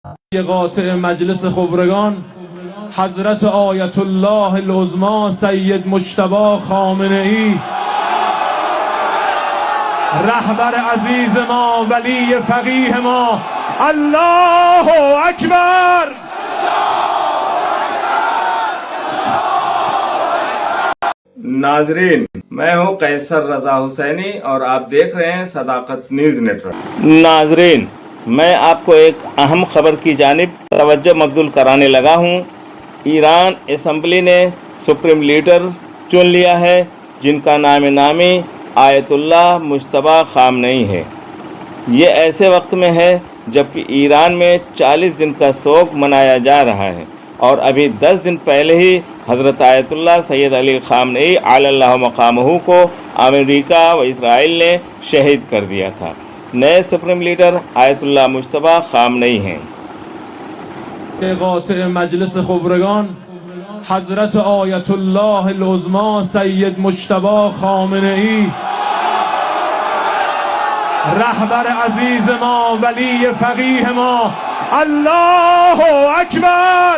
قاطع مجلس خبرگان حضرت آیت الله العظما سید مجتبی خامنه ای، رهبر عزیز ما، ولی فقیه ما. الله اکبر. नाजरीन, मैं हूं कैसर रजा हुसैनी और आप देख रहे हैं सदाकत न्यूज़ नेटवर्क। नाजरीन, मैं आपको एक अहम खबर की जानिब तवज्जो मबज़ूल कराने लगा हूं। ईरान असम्बली ने सुप्रीम लीडर चुन लिया है, जिनका नामी आयतुल्लाह मुज्तबा खामनेई है। ये ऐसे वक्त में है जबकि ईरान में 40 दिन का शोक मनाया जा रहा है और अभी 10 दिन पहले ही हज़रत आयतुल्लाह सैयद अली खामनेई अलल्लाहु मकामहू को अमेरिका व इसराइल ने शहीद कर दिया था। नए सुप्रीम लीडर आयतुल्लाह मुज्तबा खामनेई हैं। قاطع مجلس خبرگان حضرت آیت الله العظما سید مجتبی خامنه ای، رهبر عزیز ما، ولی فقیه ما. الله اکبر.